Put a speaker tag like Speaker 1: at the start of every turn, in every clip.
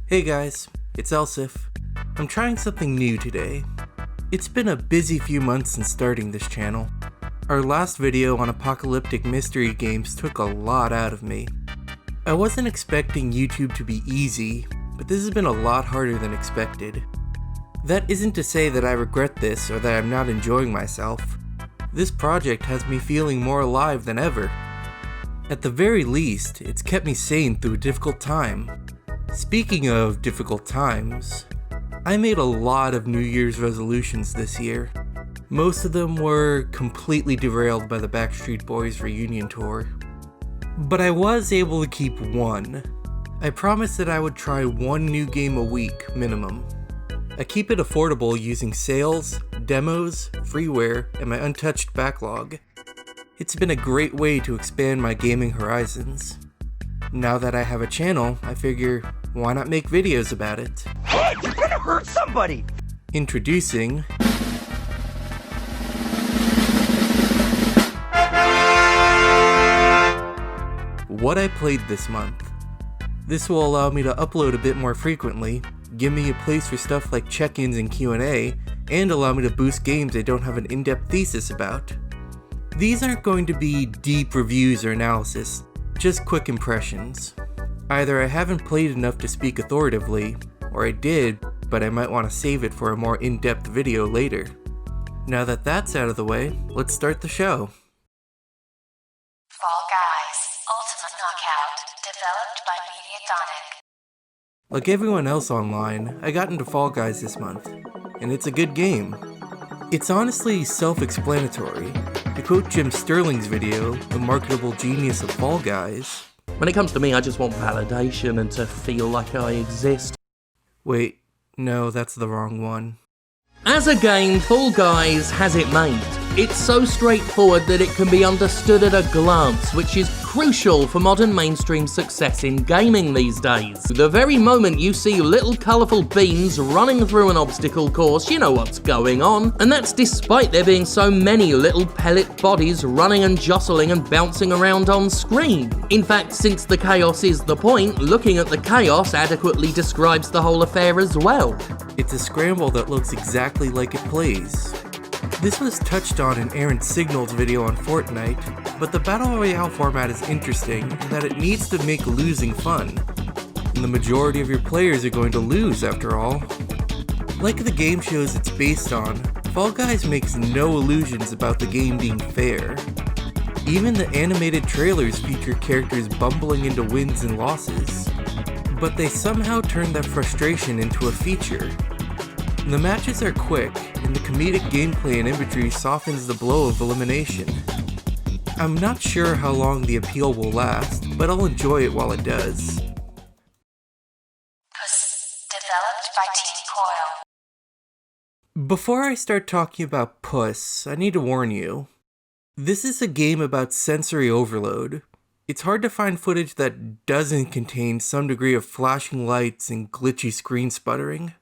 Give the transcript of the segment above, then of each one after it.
Speaker 1: Hey guys, it's Elseif. I'm trying something new today. It's been a busy few months since starting this channel. Our last video on apocalyptic mystery games took a lot out of me. I wasn't expecting YouTube to be easy, but this has been a lot harder than expected. That isn't to say that I regret this or that I'm not enjoying myself. This project has me feeling more alive than ever. At the very least, it's kept me sane through a difficult time. Speaking of difficult times, I made a lot of New Year's resolutions this year. Most of them were completely derailed by the Backstreet Boys reunion tour. But I was able to keep one. I promised that I would try one new game a week minimum. I keep it affordable using sales, demos, freeware, and my untouched backlog. It's been a great way to expand my gaming horizons. Now that I have a channel, I figure, why not make videos about it?
Speaker 2: Hey, you're gonna hurt somebody!
Speaker 1: Introducing... what I played this month. This will allow me to upload a bit more frequently, give me a place for stuff like check-ins and Q&A, and allow me to boost games I don't have an in-depth thesis about. These aren't going to be deep reviews or analysis, just quick impressions. Either I haven't played enough to speak authoritatively, or I did, but I might want to save it for a more in-depth video later. Now that that's out of the way, let's start the show.
Speaker 3: Fall Guys, Ultimate Knockout, developed by Mediatonic.
Speaker 1: Like everyone else online, I got into Fall Guys this month, and it's a good game. It's honestly self-explanatory. To quote Jim Sterling's video, The Marketable Genius of Fall Guys,
Speaker 4: when it comes to me, I just want validation and to feel like I exist.
Speaker 1: Wait, no, that's the wrong one.
Speaker 4: As a game, Fall Guys has it made. It's so straightforward that it can be understood at a glance, which is crucial for modern mainstream success in gaming these days. The very moment you see little colourful beans running through an obstacle course, you know what's going on. And that's despite there being so many little pellet bodies running and jostling and bouncing around on screen. In fact, since the chaos is the point, looking at the chaos adequately describes the whole affair as well.
Speaker 1: It's a scramble that looks exactly like it plays. This was touched on in Aaron Signal's video on Fortnite, but the Battle Royale format is interesting in that it needs to make losing fun. And the majority of your players are going to lose after all. Like the game shows it's based on, Fall Guys makes no illusions about the game being fair. Even the animated trailers feature characters bumbling into wins and losses. But they somehow turn that frustration into a feature. The matches are quick, and the comedic gameplay and imagery softens the blow of elimination. I'm not sure how long the appeal will last, but I'll enjoy it while it does.
Speaker 3: Puss, developed by Team Coil.
Speaker 1: Before I start talking about Puss, I need to warn you. This is a game about sensory overload. It's hard to find footage that doesn't contain some degree of flashing lights and glitchy screen sputtering.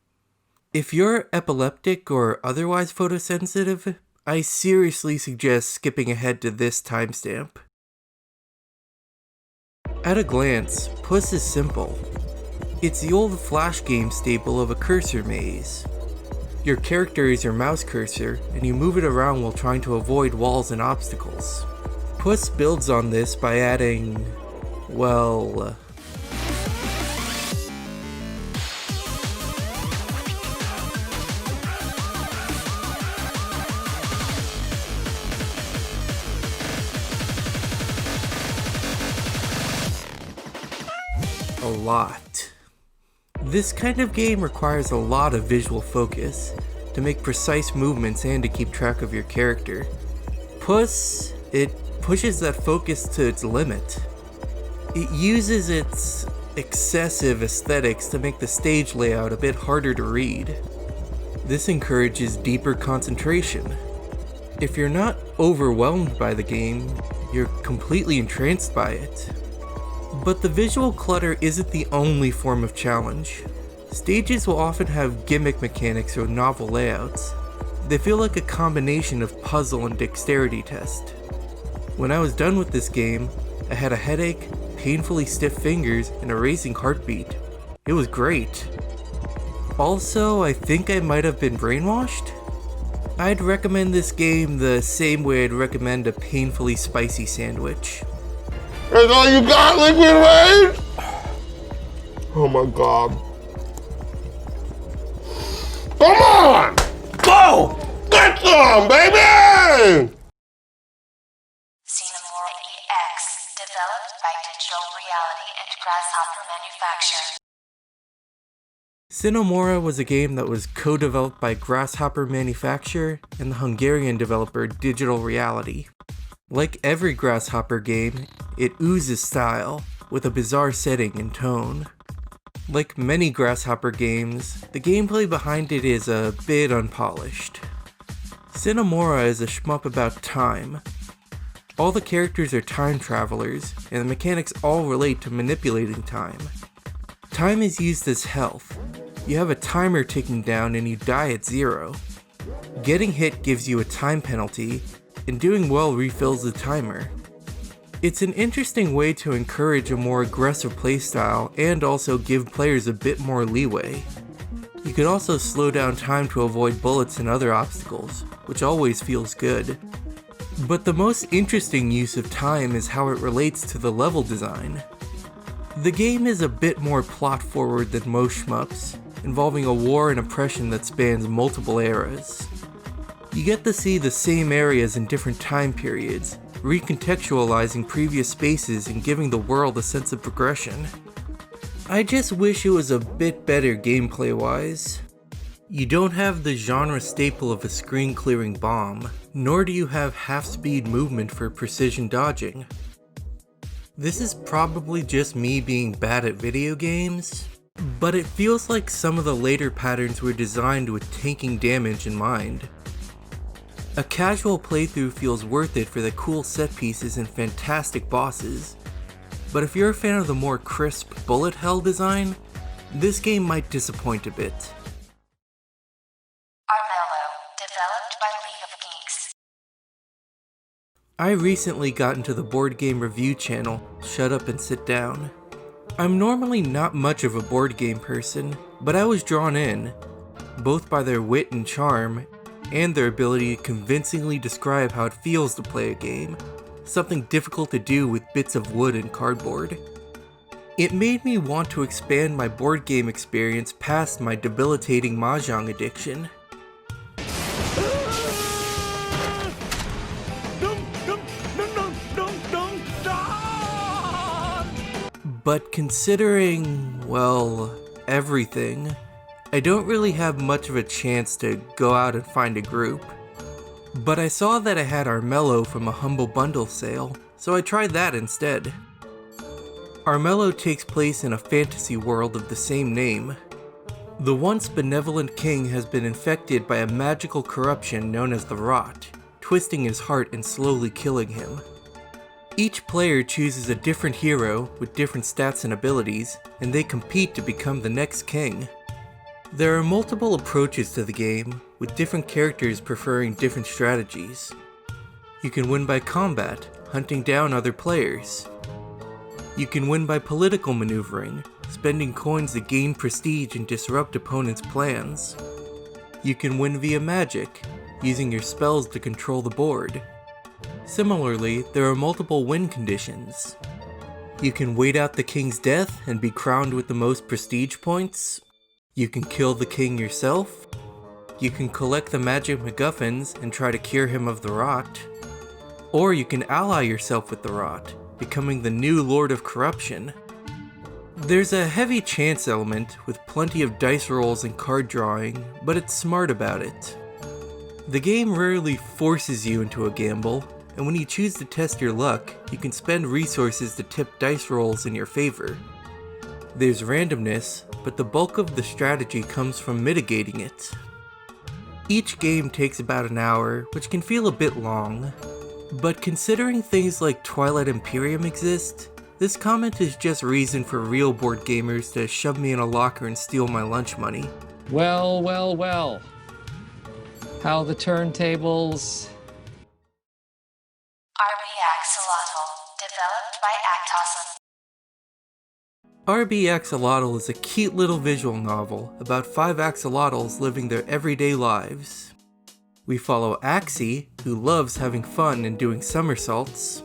Speaker 1: If you're epileptic or otherwise photosensitive, I seriously suggest skipping ahead to this timestamp. At a glance, Puss is simple. It's the old Flash game staple of a cursor maze. Your character is your mouse cursor, and you move it around while trying to avoid walls and obstacles. Puss builds on this by adding, well... a lot. This kind of game requires a lot of visual focus to make precise movements and to keep track of your character. Puss, it pushes that focus to its limit. It uses its excessive aesthetics to make the stage layout a bit harder to read. This encourages deeper concentration. If you're not overwhelmed by the game, you're completely entranced by it. But the visual clutter isn't the only form of challenge. Stages will often have gimmick mechanics or novel layouts. They feel like a combination of puzzle and dexterity test. When I was done with this game, I had a headache, painfully stiff fingers, and a racing heartbeat. It was great. Also, I think I might have been brainwashed? I'd recommend this game the same way I'd recommend a painfully spicy sandwich.
Speaker 5: That's all you got, Liquid Rage? Oh my god. Come on! Go! Get some, baby!
Speaker 3: Cinemora EX, developed by Digital Reality and Grasshopper Manufacture.
Speaker 1: Cinemora was a game that was co-developed by Grasshopper Manufacture and the Hungarian developer Digital Reality. Like every Grasshopper game, it oozes style, with a bizarre setting and tone. Like many Grasshopper games, the gameplay behind it is a bit unpolished. Cinemora is a shmup about time. All the characters are time travelers, and the mechanics all relate to manipulating time. Time is used as health. You have a timer ticking down and you die at 0. Getting hit gives you a time penalty, and doing well refills the timer. It's an interesting way to encourage a more aggressive playstyle and also give players a bit more leeway. You can also slow down time to avoid bullets and other obstacles, which always feels good. But the most interesting use of time is how it relates to the level design. The game is a bit more plot forward than most shmups, involving a war and oppression that spans multiple eras. You get to see the same areas in different time periods, recontextualizing previous spaces and giving the world a sense of progression. I just wish it was a bit better gameplay wise. You don't have the genre staple of a screen clearing bomb, nor do you have half-speed movement for precision dodging. This is probably just me being bad at video games, but it feels like some of the later patterns were designed with tanking damage in mind. A casual playthrough feels worth it for the cool set pieces and fantastic bosses, but if you're a fan of the more crisp bullet hell design, this game might disappoint a bit.
Speaker 3: Armello, developed by League of Geeks.
Speaker 1: I recently got into the board game review channel, Shut Up and Sit Down. I'm normally not much of a board game person, but I was drawn in, both by their wit and charm, and their ability to convincingly describe how it feels to play a game, something difficult to do with bits of wood and cardboard. It made me want to expand my board game experience past my debilitating mahjong addiction. But considering, well, everything, I don't really have much of a chance to go out and find a group. But I saw that I had Armello from a Humble Bundle sale, so I tried that instead. Armello takes place in a fantasy world of the same name. The once benevolent king has been infected by a magical corruption known as the Rot, twisting his heart and slowly killing him. Each player chooses a different hero with different stats and abilities, and they compete to become the next king. There are multiple approaches to the game, with different characters preferring different strategies. You can win by combat, hunting down other players. You can win by political maneuvering, spending coins to gain prestige and disrupt opponents' plans. You can win via magic, using your spells to control the board. Similarly, there are multiple win conditions. You can wait out the king's death and be crowned with the most prestige points. You can kill the king yourself. You can collect the magic MacGuffins and try to cure him of the rot. Or you can ally yourself with the rot, becoming the new Lord of Corruption. There's a heavy chance element with plenty of dice rolls and card drawing, but it's smart about it. The game rarely forces you into a gamble, and when you choose to test your luck, you can spend resources to tip dice rolls in your favor. There's randomness, but the bulk of the strategy comes from mitigating it. Each game takes about an hour, which can feel a bit long, but considering things like Twilight Imperium exist, this comment is just reason for real board gamers to shove me in a locker and steal my lunch money.
Speaker 6: Well, well, well. How the turntables...
Speaker 3: Barbie Axolotl, developed by Actoson.
Speaker 1: Barbie Axolotl is a cute little visual novel about 5 axolotls living their everyday lives. We follow Axie, who loves having fun and doing somersaults,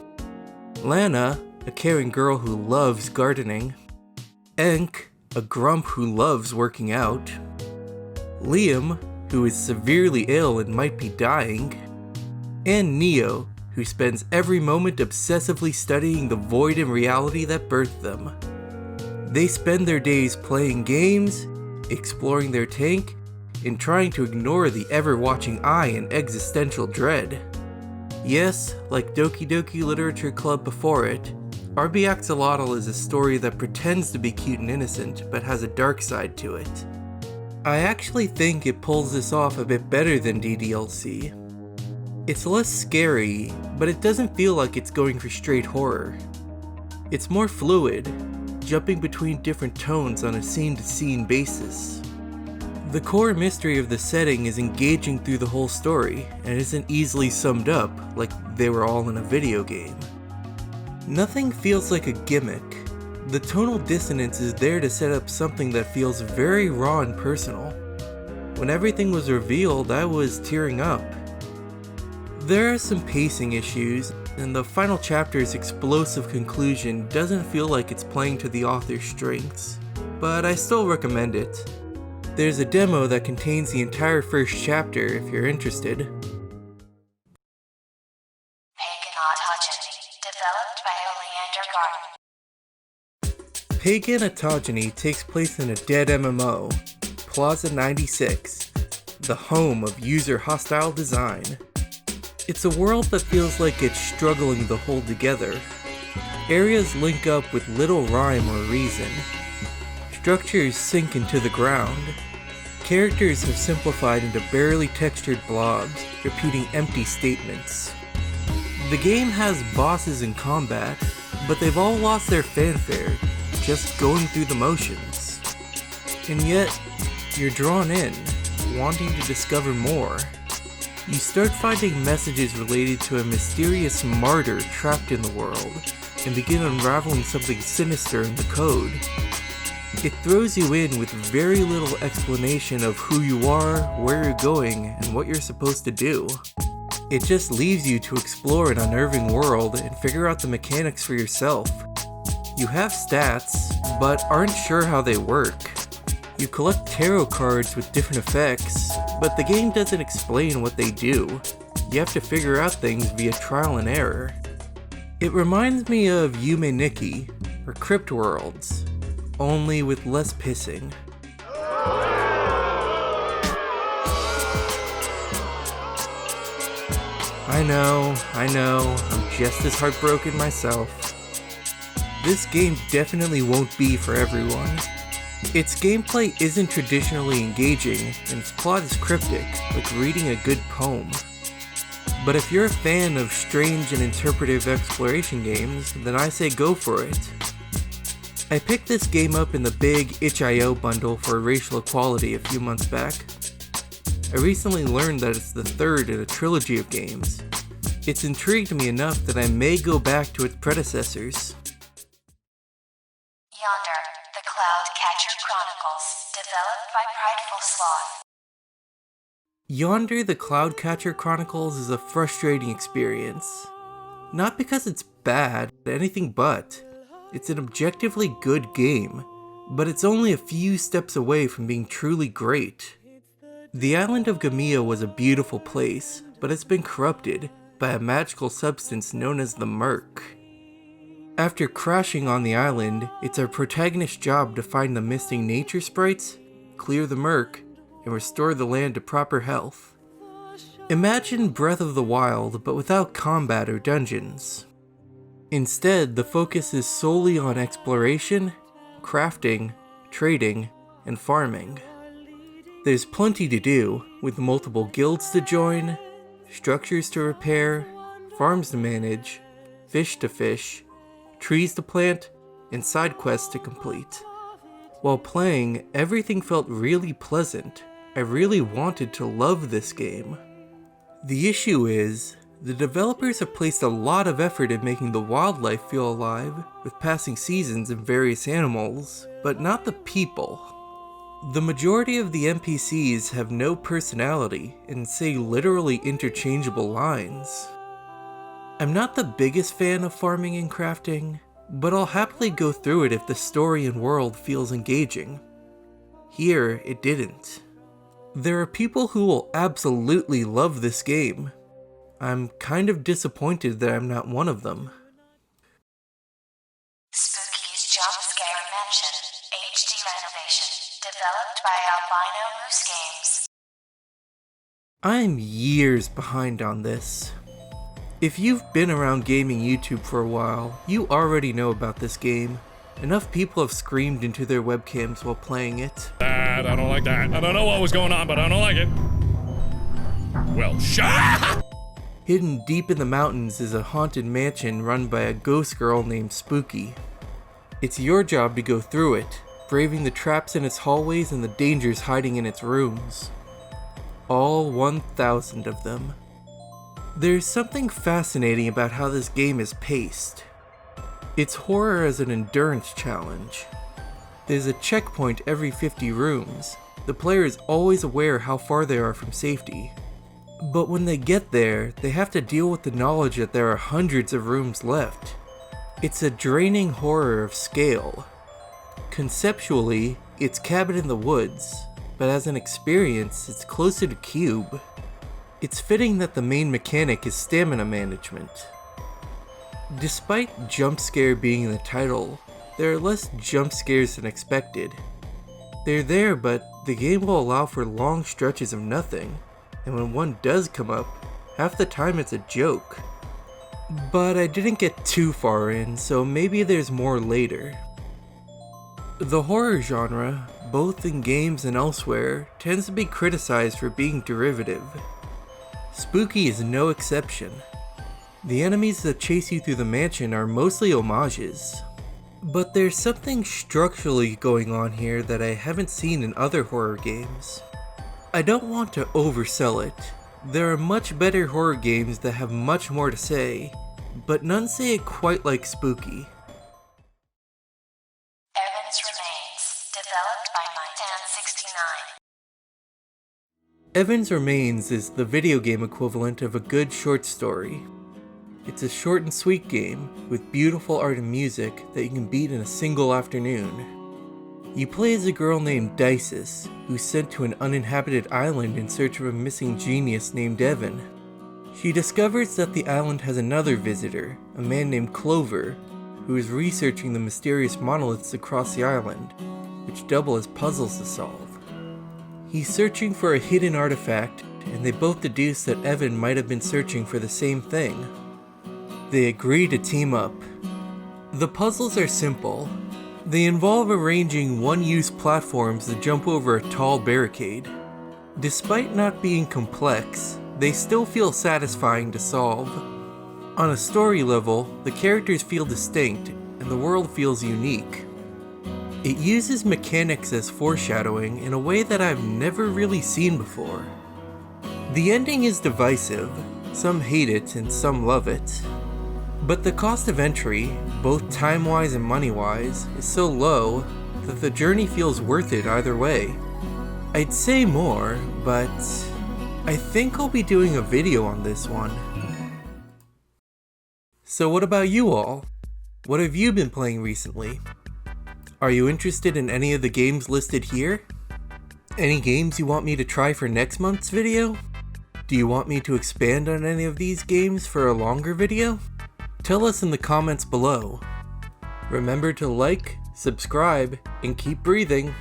Speaker 1: Lana, a caring girl who loves gardening, Enk, a grump who loves working out, Liam, who is severely ill and might be dying, and Neo, who spends every moment obsessively studying the void in reality that birthed them. They spend their days playing games, exploring their tank, and trying to ignore the ever-watching eye and existential dread. Yes, like Doki Doki Literature Club before it, Barbie Axolotl is a story that pretends to be cute and innocent, but has a dark side to it. I actually think it pulls this off a bit better than DDLC. It's less scary, but it doesn't feel like it's going for straight horror. It's more fluid, jumping between different tones on a scene-to-scene basis. The core mystery of the setting is engaging through the whole story, and isn't easily summed up like they were all in a video game. Nothing feels like a gimmick. The tonal dissonance is there to set up something that feels very raw and personal. When everything was revealed, I was tearing up. There are some pacing issues, and the final chapter's explosive conclusion doesn't feel like it's playing to the author's strengths, but I still recommend it. There's a demo that contains the entire first chapter if you're interested.
Speaker 3: Pagan Autogeny, developed by Yonder.
Speaker 1: Pagan Autogeny takes place in a dead MMO, Plaza 96, the home of user-hostile design. It's a world that feels like it's struggling to hold together. Areas link up with little rhyme or reason. Structures sink into the ground. Characters have simplified into barely textured blobs, repeating empty statements. The game has bosses in combat, but they've all lost their fanfare, just going through the motions. And yet, you're drawn in, wanting to discover more. You start finding messages related to a mysterious martyr trapped in the world, and begin unraveling something sinister in the code. It throws you in with very little explanation of who you are, where you're going, and what you're supposed to do. It just leaves you to explore an unnerving world and figure out the mechanics for yourself. You have stats, but aren't sure how they work. You collect tarot cards with different effects, but the game doesn't explain what they do. You have to figure out things via trial and error. It reminds me of Yume Nikki, or Crypt Worlds, only with less pissing. I know, I'm just as heartbroken myself. This game definitely won't be for everyone. Its gameplay isn't traditionally engaging, and its plot is cryptic, like reading a good poem. But if you're a fan of strange and interpretive exploration games, then I say go for it. I picked this game up in the big itch.io bundle for racial equality a few months back. I recently learned that it's the third in a trilogy of games. It's intrigued me enough that I may go back to its predecessors.
Speaker 3: Yonder, the Cloudcatcher Chronicles, developed by Prideful Sloth.
Speaker 1: Yonder, the Cloudcatcher Chronicles is a frustrating experience. Not because it's bad, anything but. It's an objectively good game, but it's only a few steps away from being truly great. The island of Gamea was a beautiful place, but it's been corrupted by a magical substance known as the Murk. After crashing on the island, it's our protagonist's job to find the missing nature sprites, clear the Murk, and restore the land to proper health. Imagine Breath of the Wild, but without combat or dungeons. Instead, the focus is solely on exploration, crafting, trading, and farming. There's plenty to do, with multiple guilds to join, structures to repair, farms to manage, fish to fish, trees to plant, and side quests to complete. While playing, everything felt really pleasant. I really wanted to love this game. The issue is, The developers have placed a lot of effort in making the wildlife feel alive, with passing seasons and various animals, but not the people. The majority of the NPCs have no personality and say literally interchangeable lines. I'm not the biggest fan of farming and crafting, but I'll happily go through it if the story and world feels engaging. Here, it didn't. There are people who will absolutely love this game. I'm kind of disappointed that I'm not one of them.
Speaker 3: Spooky's Jump Scare Mansion, HD Renovation, developed by Albino Moose Games.
Speaker 1: I'm years behind on this. If you've been around gaming YouTube for a while, you already know about this game. Enough people have screamed into their webcams while playing it.
Speaker 7: I don't like that. I don't know what was going on, but I don't like it. Well, shut up!
Speaker 1: Hidden deep in the mountains is a haunted mansion run by a ghost girl named Spooky. It's your job to go through it, braving the traps in its hallways and the dangers hiding in its rooms. All 1,000 of them. There's something fascinating about how this game is paced. It's horror as an endurance challenge. There's a checkpoint every 50 rooms. The player is always aware how far they are from safety. But when they get there, they have to deal with the knowledge that there are hundreds of rooms left. It's a draining horror of scale. Conceptually, it's Cabin in the Woods, but as an experience, it's closer to Cube. It's fitting that the main mechanic is stamina management. Despite jump scare being in the title, there are less jump scares than expected. They're there, but the game will allow for long stretches of nothing, and when one does come up, half the time it's a joke. But I didn't get too far in, so maybe there's more later. The horror genre, both in games and elsewhere, tends to be criticized for being derivative. Spooky is no exception. The enemies that chase you through the mansion are mostly homages. But there's something structurally going on here that I haven't seen in other horror games. I don't want to oversell it. There are much better horror games that have much more to say, but none say it quite like Spooky.
Speaker 3: Evans Remains, developed by Mytan69.
Speaker 1: Evans Remains is the video game equivalent of a good short story. It's a short and sweet game with beautiful art and music that you can beat in a single afternoon. You play as a girl named Dices, who's sent to an uninhabited island in search of a missing genius named Evan. She discovers that the island has another visitor, a man named Clover, who is researching the mysterious monoliths across the island, which double as puzzles to solve. He's searching for a hidden artifact, and they both deduce that Evan might have been searching for the same thing. They agree to team up. The puzzles are simple. They involve arranging one-use platforms to jump over a tall barricade. Despite not being complex, they still feel satisfying to solve. On a story level, the characters feel distinct, and the world feels unique. It uses mechanics as foreshadowing in a way that I've never really seen before. The ending is divisive. Some hate it and some love it. But the cost of entry, both time-wise and money-wise, is so low that the journey feels worth it either way. I'd say more, but I think I'll be doing a video on this one. So what about you all? What have you been playing recently? Are you interested in any of the games listed here? Any games you want me to try for next month's video? Do you want me to expand on any of these games for a longer video? Tell us in the comments below. Remember to like, subscribe, and keep breathing.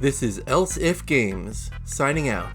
Speaker 1: This is Elseif Games, signing out.